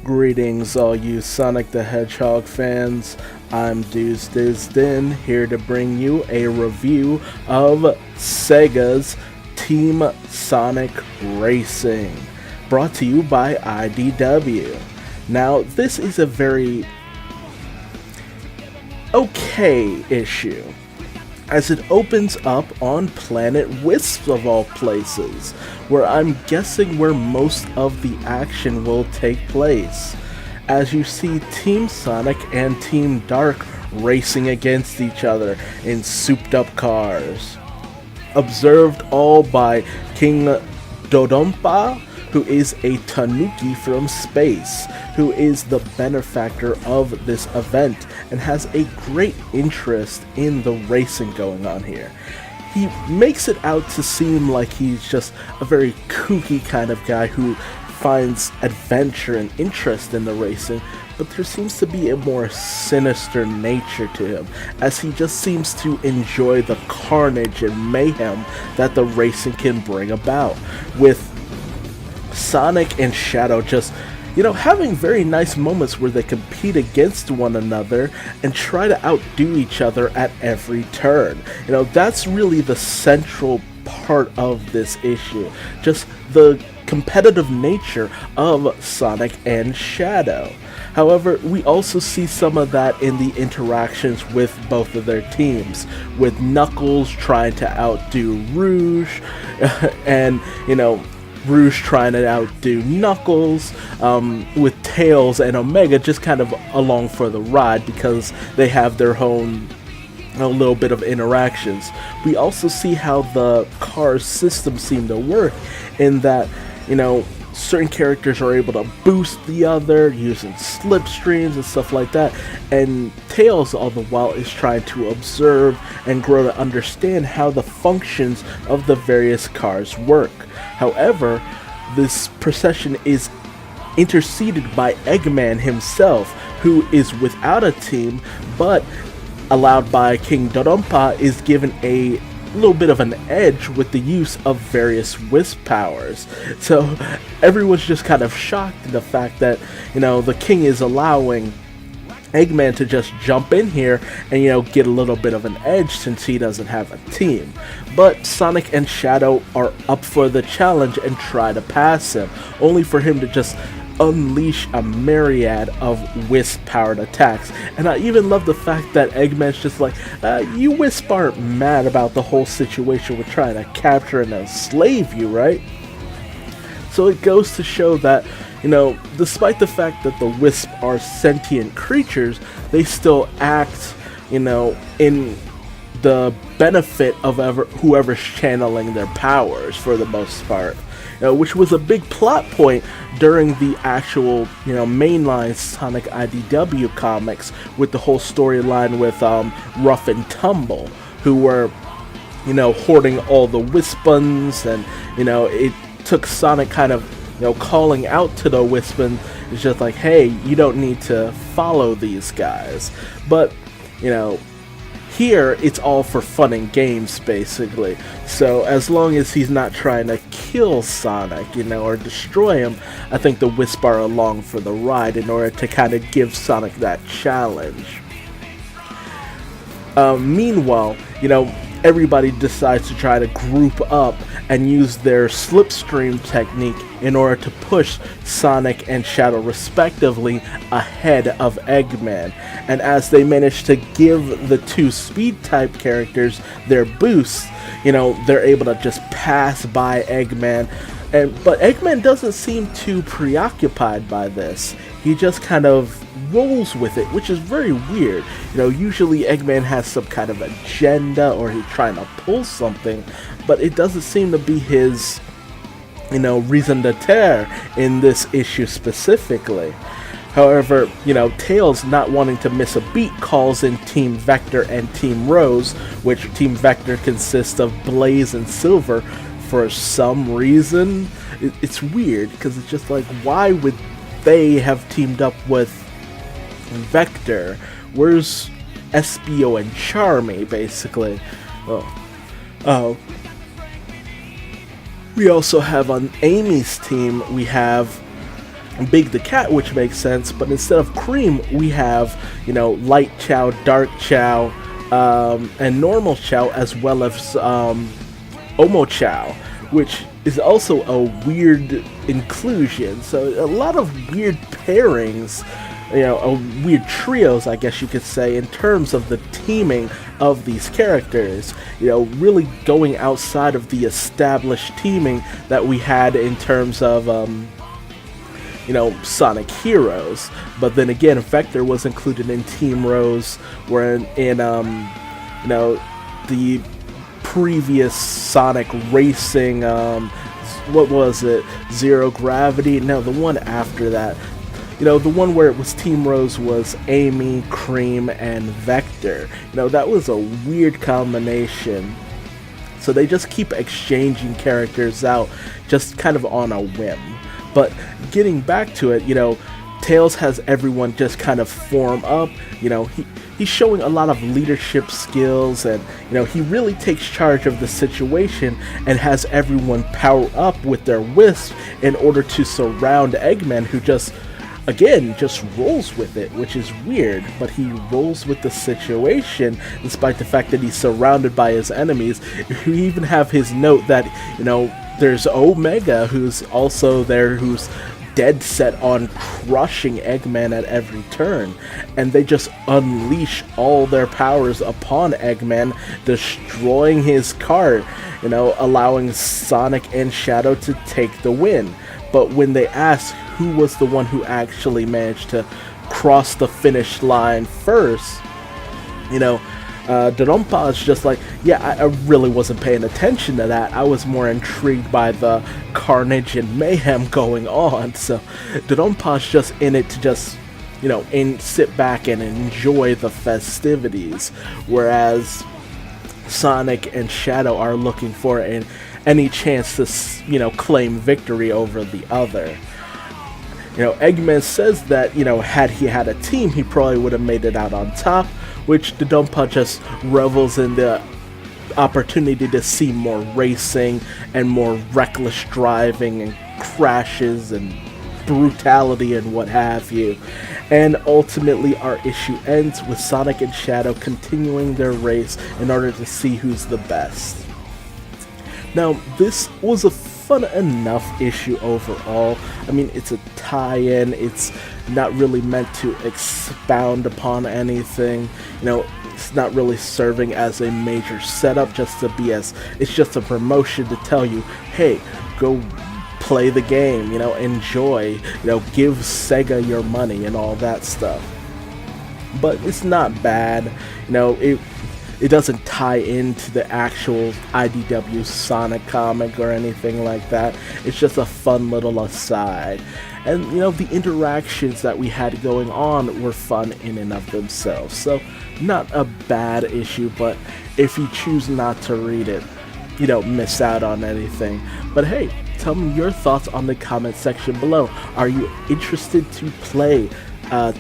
Greetings all you Sonic the Hedgehog fans, I'm Duuz-Diz-Din here to bring you a review of Sega's Team Sonic Racing, brought to you by IDW. Now this is a very okay issue, as it opens up on Planet Wisp of all places, where I'm guessing where most of the action will take place, as you see Team Sonic and Team Dark racing against each other in souped up cars. Observed all by King Dodonpa, who is a tanuki from space, who is the benefactor of this event and has a great interest in the racing going on here. He makes it out to seem like he's just a very kooky kind of guy who finds adventure and interest in the racing, but there seems to be a more sinister nature to him, as he just seems to enjoy the carnage and mayhem that the racing can bring about, with Sonic and Shadow just, having very nice moments where they compete against one another and try to outdo each other at every turn. That's really the central part of this issue. Just the competitive nature of Sonic and Shadow. However, we also see some of that in the interactions with both of their teams, with Knuckles trying to outdo Rouge, and, Rouge trying to outdo Knuckles, with Tails and Omega just kind of along for the ride because they have their own a little bit of interactions. We also see how the car system seem to work in that, certain characters are able to boost the other using slipstreams and stuff like that, and Tails all the while is trying to observe and grow to understand how the functions of the various cars work. However, this procession is interceded by Eggman himself, who is without a team, but allowed by King Dodonpa is given a little bit of an edge with the use of various Wisp powers. So everyone's just kind of shocked in the fact that, the king is allowing Eggman to just jump in here and, get a little bit of an edge since he doesn't have a team. But Sonic and Shadow are up for the challenge and try to pass him, only for him to just unleash a myriad of Wisp-powered attacks. And I even love the fact that Eggman's just like, you Wisp aren't mad about the whole situation with trying to capture and enslave you, right? So it goes to show that, despite the fact that the Wisp are sentient creatures, they still act, in the benefit of whoever's channeling their powers for the most part. Which was a big plot point during the actual, mainline Sonic IDW comics, with the whole storyline with Rough and Tumble, who were, hoarding all the Wispons, and, it took Sonic kind of, calling out to the Wispon. It's just like, hey, you don't need to follow these guys. But, here, it's all for fun and games, basically. So, as long as he's not trying to kill Sonic, or destroy him, I think the Wisp are along for the ride in order to kind of give Sonic that challenge. Meanwhile, everybody decides to try to group up and use their slipstream technique in order to push Sonic and Shadow respectively ahead of Eggman. And as they manage to give the two speed type characters their boosts, they're able to just pass by Eggman. But Eggman doesn't seem too preoccupied by this. He just kind of rolls with it, which is very weird. Usually Eggman has some kind of agenda or he's trying to pull something, but it doesn't seem to be his, raison d'etre in this issue specifically. However, Tails, not wanting to miss a beat, calls in Team Vector and Team Rose, which Team Vector consists of Blaze and Silver. For some reason, it's weird, because it's just like, why would they have teamed up with Vector? Where's Espio and Charmy, basically? We also have on Amy's team, we have Big the Cat, which makes sense, but instead of Cream, we have, Light Chow, Dark Chow, and Normal Chow, as well as Omo Chow, which is also a weird inclusion. So a lot of weird pairings, weird trios, I guess you could say, in terms of the teaming of these characters. Really going outside of the established teaming that we had in terms of Sonic Heroes. But then again, Vector was included in Team Rose, where in the previous Sonic Racing, what was it, Zero Gravity? No, the one after that. The one where it was Team Rose was Amy, Cream, and Vector. That was a weird combination. So they just keep exchanging characters out just kind of on a whim. But getting back to it, Tails has everyone just kind of form up. He's showing a lot of leadership skills, and he really takes charge of the situation and has everyone power up with their wisps in order to surround Eggman, who just rolls with it, which is weird, but he rolls with the situation despite the fact that he's surrounded by his enemies. You even have his note that, there's Omega, who's also there, who's dead set on crushing Eggman at every turn, and they just unleash all their powers upon Eggman, destroying his cart, allowing Sonic and Shadow to take the win. But when they ask who was the one who actually managed to cross the finish line first, Dorompa is just like, yeah, I really wasn't paying attention to that. I was more intrigued by the carnage and mayhem going on. So Dorompa is just in it to just, sit back and enjoy the festivities. Whereas Sonic and Shadow are looking for any chance to, claim victory over the other. Eggman says that, had he had a team, he probably would have made it out on top, which Dodonpa just revels in the opportunity to see more racing and more reckless driving and crashes and brutality and what have you. And ultimately our issue ends with Sonic and Shadow continuing their race in order to see who's the best. Now, this was a fun enough issue overall. I mean, it's a tie-in, it's not really meant to expound upon anything, it's not really serving as a major setup, it's just a promotion to tell you, hey, go play the game, enjoy, give Sega your money and all that stuff. But it's not bad, it doesn't tie into the actual IDW Sonic comic or anything like that. It's just a fun little aside. And, the interactions that we had going on were fun in and of themselves. So, not a bad issue, but if you choose not to read it, you don't miss out on anything. But hey, tell me your thoughts on the comment section below. Are you interested to play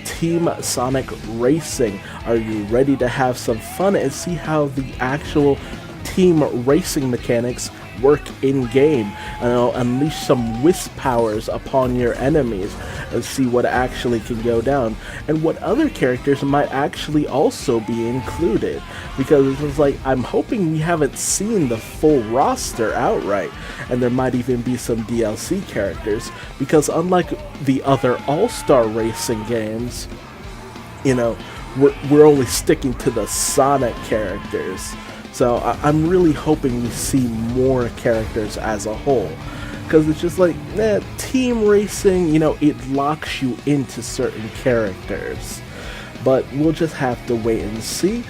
Team Sonic Racing? Are you ready to have some fun and see how the actual team racing mechanics work in game? Unleash some wisp powers upon your enemies and see what actually can go down, and what other characters might actually also be included, because it's like, I'm hoping we haven't seen the full roster outright, and there might even be some DLC characters, because unlike the other All-Star Racing games, we're only sticking to the Sonic characters. So I'm really hoping we see more characters as a whole, because it's just like, team racing, it locks you into certain characters. But we'll just have to wait and see.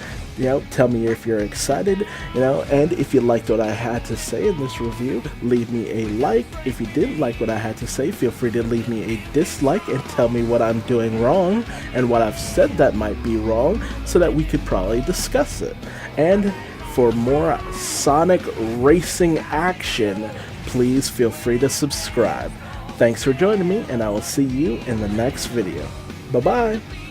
Tell me if you're excited, and if you liked what I had to say in this review, leave me a like. If you didn't like what I had to say, feel free to leave me a dislike and tell me what I'm doing wrong and what I've said that might be wrong, so that we could probably discuss it. And for more Sonic racing action, please feel free to subscribe. Thanks for joining me, and I will see you in the next video. Bye-bye!